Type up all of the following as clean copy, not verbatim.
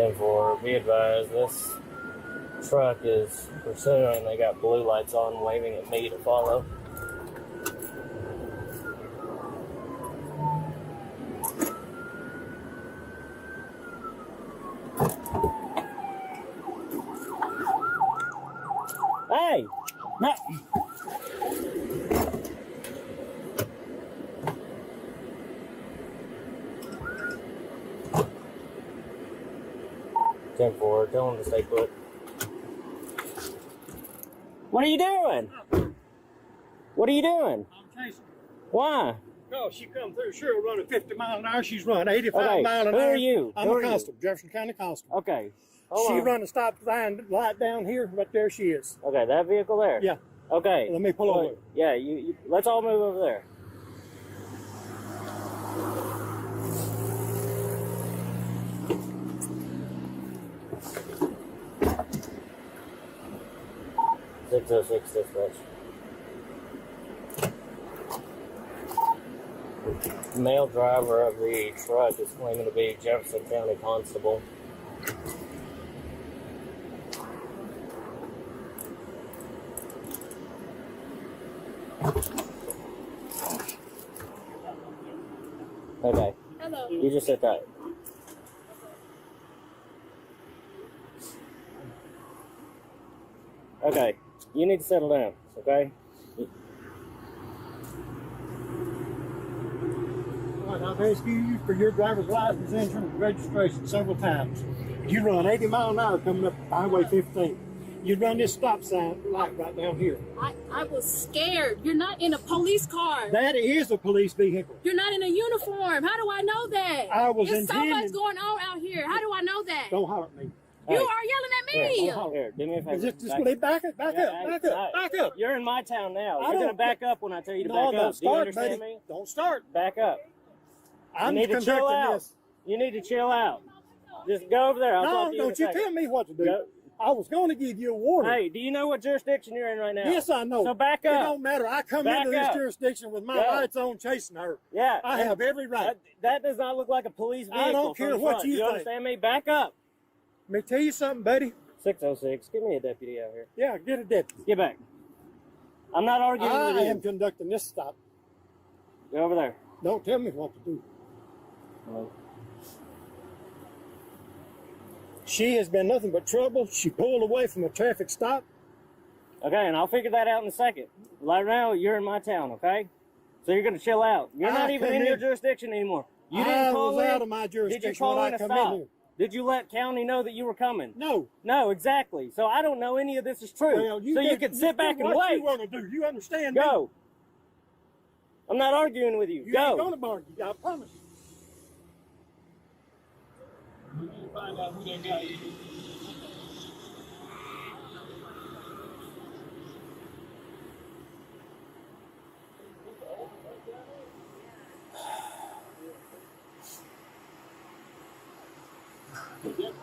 10-4, be advised, this truck is pursuing. They got blue lights on, waving at me to follow. Hey! No! Ten-4, tell him to stay put. What are you doing? What are you doing? I'm chasing her. Why? No, she come through. She'll run at 50 miles an hour. She's running 85 miles an hour. Who are you? I'm a constable, Jefferson County Constable. Okay. She run a stop sign light down here, but there she is. Okay, that vehicle there? Yeah. Okay. Let me pull over. Yeah, you let's all move over there. (606) dispatch. The male driver of the truck is claiming to be Jefferson County Constable. Okay. Hello. You just sit tight. Okay. You need to settle down, okay? I've asked you for your driver's license, insurance, registration several times. You run 80 miles an hour coming up Highway 15. You run this stop sign light right down here. I was scared. You're not in a police car. That is a police vehicle. You're not in a uniform. How do I know that? There's so much going on out here. How do I know that? Don't holler at me. You are yelling at me. Here, do me a favor. Back up. You're in my town now. You're going to back up when I tell you to back up. Don't start, do you understand buddy. me? Don't start. Back up. I'm you need to chill out. This. You need to chill out. Just go over there. I'll talk to you don't you tell me what to do. Go. I was going to give you a warning. Hey, do you know what jurisdiction you're in right now? Yes, I know. So back up. It don't matter. I come into this jurisdiction with my lights on chasing her. Yeah. I have every right. That does not look like a police vehicle. I don't care what you think. You understand me? Back up. Let me tell you something, buddy. 606. Give me a deputy out here. Yeah, get a deputy. Get back. I'm not arguing with you. I am conducting this stop. Go over there. Don't tell me what to do. No. She has been nothing but trouble. She pulled away from a traffic stop. Okay, and I'll figure that out in a second. Right now, you're in my town, okay? So you're going to chill out. You're not even in your jurisdiction anymore. You didn't call in. Out of my jurisdiction. Did you call in a stop? Here. Did you let county know that you were coming? No. No, exactly. So I don't know any of this is true. Well, you can sit back and wait. What you want to do? You understand me? Go. I'm not arguing with you. You Go. ain't going to argue. I promise you. We need to find out who that guy is.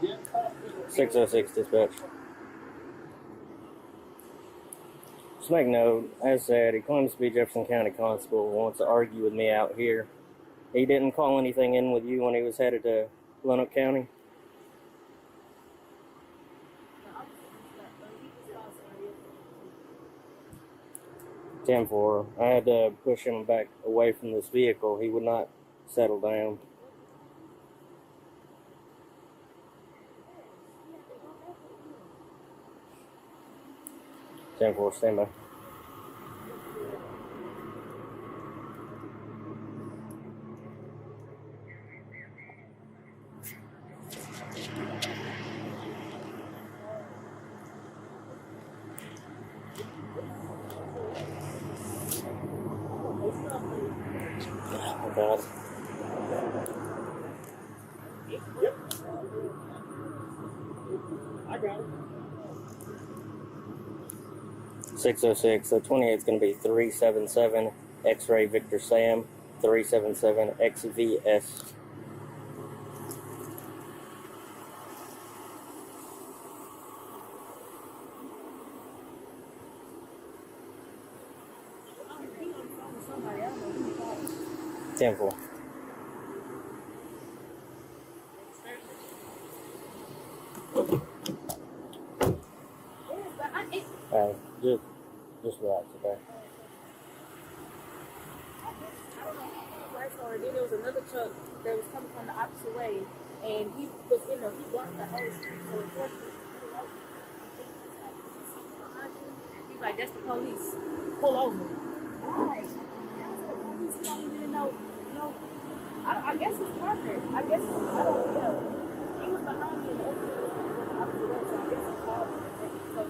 Yeah. 606 dispatch. Just make note, as said, he claims to be Jefferson County Constable, wants to argue with me out here. He didn't call anything in with you when he was headed to Lonoke County? (10-4). I had to push him back away from this vehicle. He would not settle down. (10-4), stand by. Bad. Yep. I got it. 606. So 28 is going to be 377 X-Ray Victor Sam 377 XVS. (10-4). Just relax, okay? Then there was another truck that was coming from the opposite way, and he was in there. He blocked the whole street. So unfortunately, he's like, "That's the police. Pull over." Why? He didn't know. No, I guess it's Parker. I guess I don't know. He was behind me in the opposite way, so I guess it's Parker. So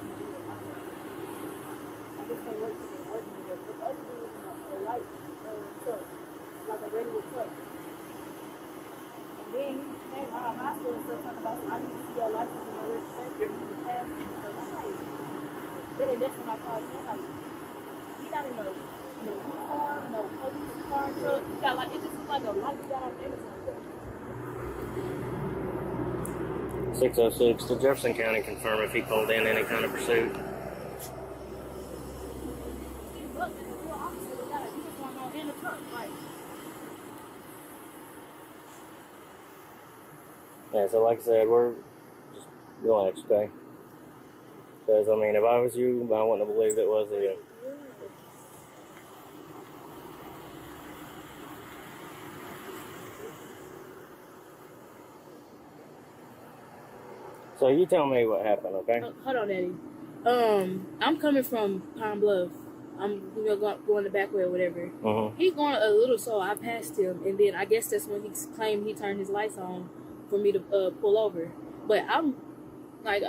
I guess they work together. But the other dude was in a light truck. Like a regular truck. And then he came out of high school and stuff talking about, I need to see your license and your registration and the past. So I'm like, then that's when I called him. I'm like, he not in no uniform, no police car truck. He got like, it just looks like a light he got on everything. 606. Did Jefferson County confirm if he pulled in any kind of pursuit? Yeah, so like I said, we're just relaxed, okay? Because, I mean, if I was you, I wouldn't have believed it was either. So you tell me what happened, okay? Hold on, Eddie. I'm coming from Pine Bluff. I'm going the back way or whatever. He's going a little slow. I passed him, and then I guess that's when he claimed he turned his lights on for me to pull over. But I'm like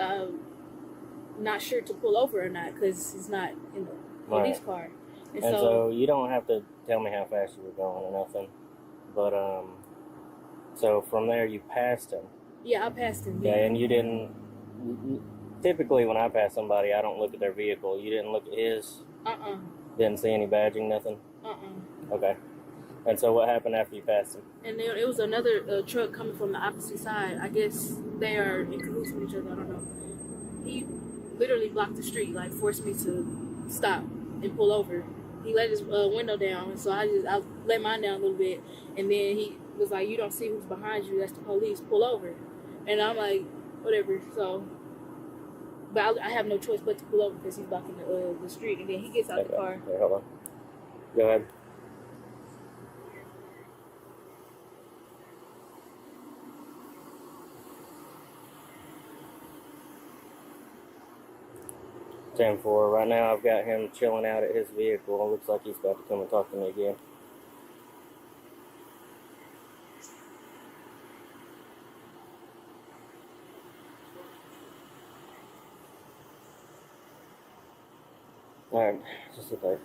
not sure to pull over or not because he's not in the police car. And so you don't have to tell me how fast you were going or nothing. But so from there you passed him. Yeah, I passed him. Yeah, and you didn't. Typically, when I pass somebody, I don't look at their vehicle. You didn't look at his. Didn't see any badging, nothing. Okay. And so what happened after you passed him? And there it was another truck coming from the opposite side. I guess they are in cahoots with each other. I don't know. He literally blocked the street, like forced me to stop and pull over. He let his window down, and so I let mine down a little bit, and then he was like, "You don't see who's behind you? That's the police. Pull over." And I'm like, "Whatever." So, but I have no choice but to pull over because he's blocking the street, and then he gets out the car. Here, hold on. Go ahead. Ten 4. Right now, I've got him chilling out at his vehicle. It looks like he's about to come and talk to me again. Alright, just sit there.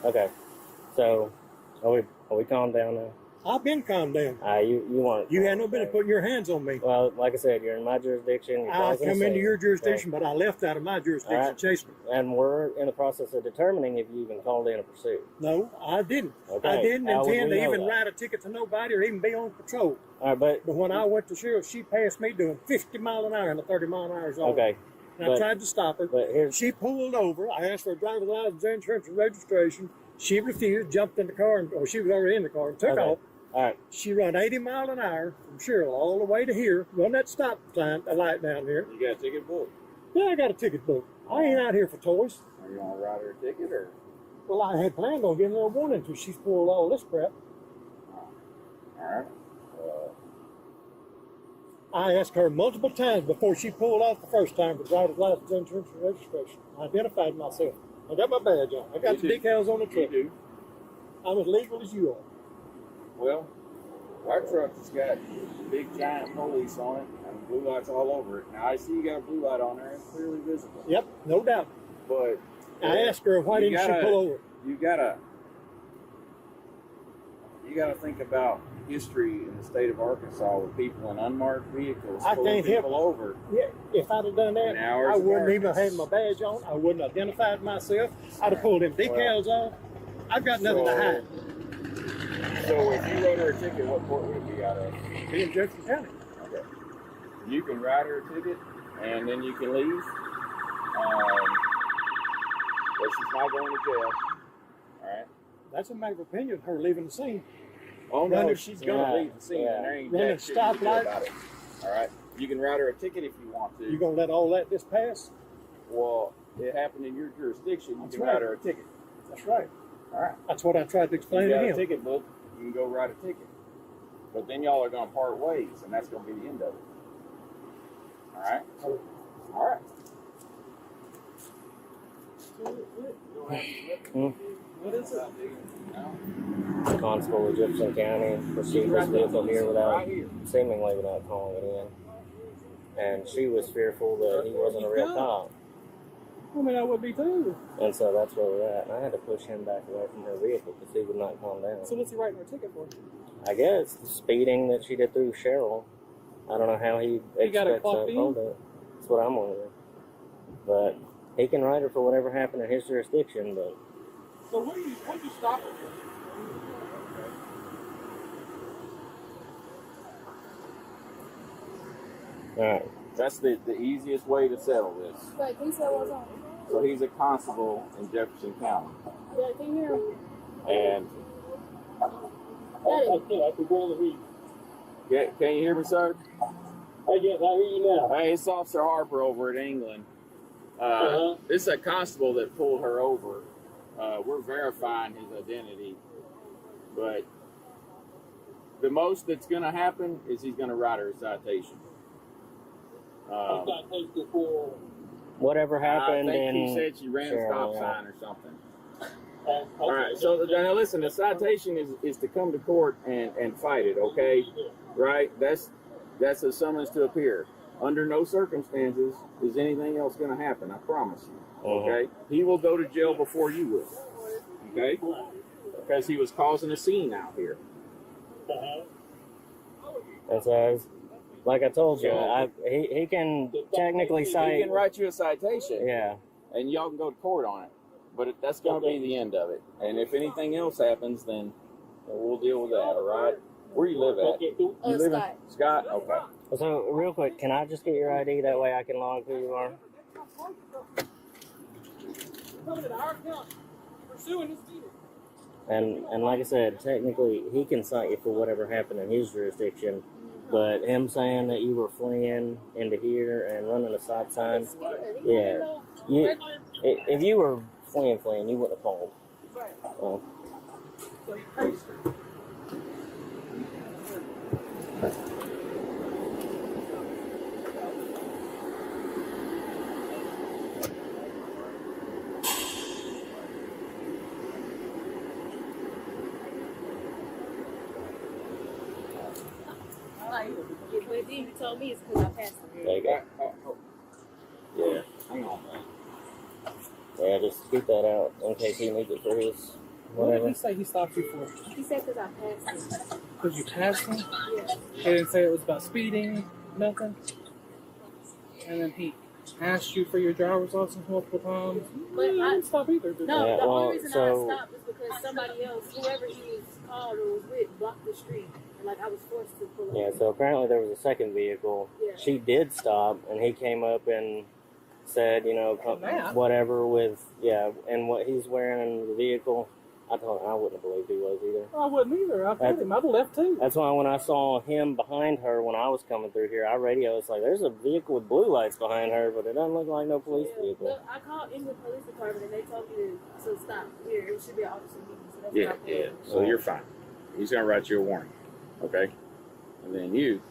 Okay, so are we calmed down now? I've been calmed down. You weren't. You had no business putting your hands on me. Well, like I said, you're in my jurisdiction. I come into your jurisdiction, but I left out of my jurisdiction, right. chasing them. And we're in the process of determining if you even called in a pursuit. No, I didn't. Okay. I didn't How would intend we to know even that? write a ticket to nobody or even be on patrol. All right, but when I went to sheriff, she passed me doing 50 mile an hour in a 30 mile an hour zone. Okay. And I tried to stop her. But she pulled over. I asked for a driver's license, insurance, and registration. She refused, jumped in the car, or she was already in the car and took off. All right. She run 80 mile an hour from Sherrill all the way to here. Run that stop sign, a light down here. You got a ticket booked? Yeah, I got a ticket booked. I ain't out here for toys. Are you going to write her a ticket or? Well, I had planned on giving her a warning until she's pulled all this crap. All right. I asked her multiple times before she pulled off the first time for driver's license, insurance, and registration. I identified myself. I got my badge on. I got the decals on the truck. You do. I'm as legal as you are. Well, our truck has got big giant police on it and blue lights all over it. Now I see you got a blue light on there; it's clearly visible. Yep, no doubt. But I asked her why didn't she pull over. You gotta think about history in the state of Arkansas with people in unmarked vehicles pulling people over. Yeah, if I'd have done that, I wouldn't even have had my badge on. I wouldn't have identified myself. I'd have pulled them decals off. I've got nothing to hide. So if you wrote her a ticket, what court would it be out of? Be in Jefferson County. Okay. You can write her a ticket, and then you can leave. But she's not going to jail. All right. That's a matter of opinion. Her leaving the scene. Oh no, she's going to leave the scene. And there ain't running jack shit you can do stoplight. about it. All right. You can write her a ticket if you want to. You gonna let all that just pass? Well, it happened in your jurisdiction. You That's can right. write her a ticket. That's right. All right. That's what I tried to explain You to got a him. ticket book. You can go write a ticket. But then y'all are gonna part ways, and that's gonna be the end of it. All right. All right. What is it? Constable, Egyptian County, pursued this vehicle here Right here. seemingly without calling it in. And she was fearful that he wasn't a real cop. I mean, I would be too. And so that's where we're at. And I had to push him back away from her vehicle because he would not calm down. So what's he writing her ticket for? I guess the speeding that she did through Cheryl. I don't know how he got it expects to clocked in? uphold it. That's what I'm wondering. But he can write her for whatever happened in his jurisdiction, but So what do you stop her for? alright. That's the easiest way to settle this. Wait, can you say what's on? So he's a constable in Jefferson County, Yeah, can you hear him? and Daddy. I can barely hear you. can you hear me, sir? Hey, yes, I hear you now. Hey, it's Officer Harper over at England. This is a constable that pulled her over. We're verifying his identity, but the most that's going to happen is he's going to write her a citation. Whatever happened I think in he said she ran a Cheryl, stop yeah. sign or something. All right, so now listen, the citation is to come to court and fight it, okay? Right? That's a summons to appear. Under no circumstances is anything else going to happen, I promise you, okay? He will go to jail before you will, okay? Because he was causing a scene out here. And so, like I told you, he can technically cite. He can write you a citation, Yeah. and y'all can go to court on it. But that's going to be the end of it. And if anything else happens, then we'll deal with that, all right? Where you live at? You live in Scott? Okay. So, real quick, can I just get your ID? That way I can log who you are. And like I said, technically, he can cite you for whatever happened in his jurisdiction. But him saying that you were fleeing into here and running a stop sign, yeah. If you were fleeing, you wouldn't have called. Well, But then you told me it's because I passed him. there you go. Yeah, hang on, man. Yeah, just keep that out in case he needs it for his What whatever. did he say he stopped you for? He said because I passed him. Because you passed him? Yeah. He didn't say it was about speeding, nothing? And then he asked you for your driver's license multiple times? But You I didn't stop either, did you? No, Yeah, the well, only reason so- I stopped is because somebody else, whoever he was called or was with, blocked the street. And like I was forced to pull Yeah, over. so apparently there was a second vehicle. Yeah. She did stop, and he came up and said, you know, Matt? whatever with, yeah, and what he's wearing in the vehicle. I told him I wouldn't have believed he was either. I wouldn't either. I told him I'd have left too. That's why when I saw him behind her when I was coming through here, I radioed. It's like, there's a vehicle with blue lights behind her, but it doesn't look like no police Yeah, vehicle. look, I called in the police department and they told me to stop here. It should be an officer meeting. So that's Yeah, what I pulled yeah. over. So you're fine. He's going to write you a warning, okay? And then you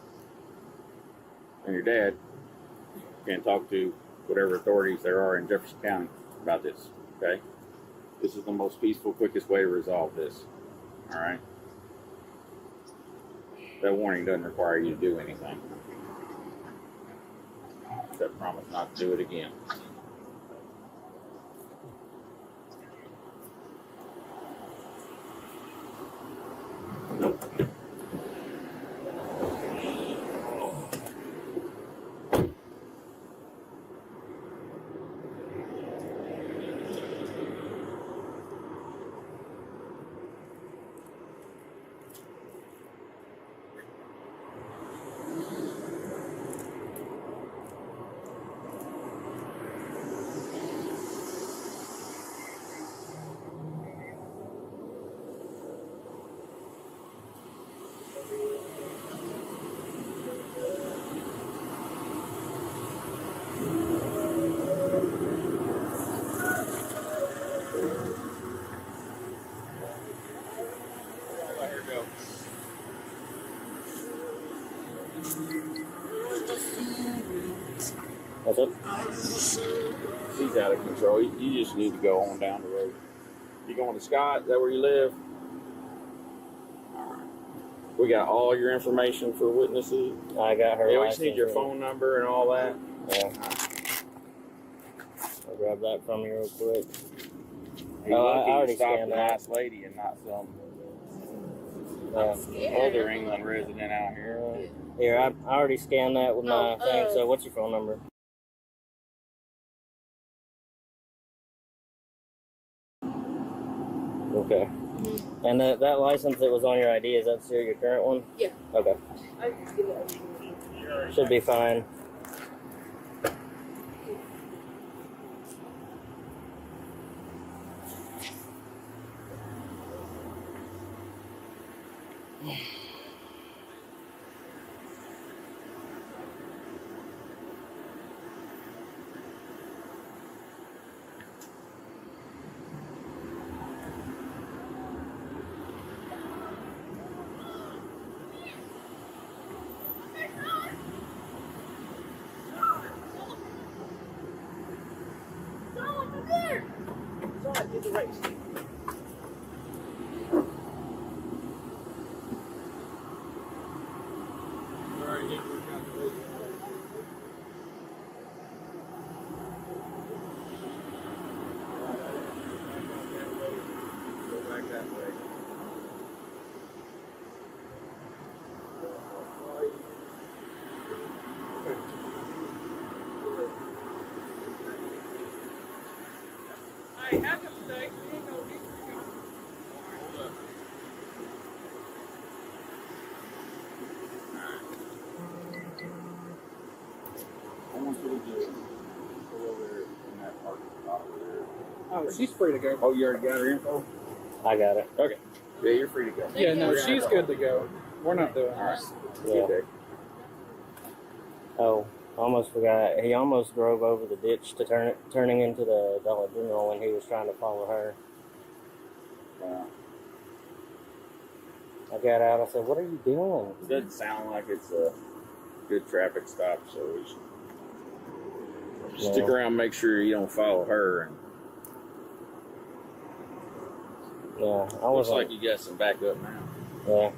and your dad can talk to whatever authorities there are in Jefferson County about this, okay? This is the most peaceful, quickest way to resolve this, all right? That warning doesn't require you to do anything. Except promise not to do it again. Yep. He's out of control. You just need to go on down the road. You going to Scott? Is that where you live? All right. We got all your information for witnesses. I got her. Yeah, we just need your phone number and all that. Yeah. I'll grab that from you real quick. Hey, I lucky already you stopped scanned a that. nice lady and not some Yeah. other England resident out here. Here, I already scanned that with my thing. So, what's your phone number? Okay. Mm-hmm. And that license that was on your ID, is that still your current one? Yeah. Okay. Should be fine. I want you to go over there in that parking spot over there. Oh, she's free to go. Oh, you already got her info? I got it. Okay. Yeah, you're free to go. Yeah, no, she's good to go. We're not doing this. Yeah. Okay. Oh, almost forgot. He almost drove over the ditch to turning into the Dollar General when he was trying to follow her. Wow. I got out. I said, "What are you doing?" It doesn't sound like it's a good traffic stop, so we should stick around and make sure you don't follow her. And Yeah, I was looks like you got some backup now. Yeah.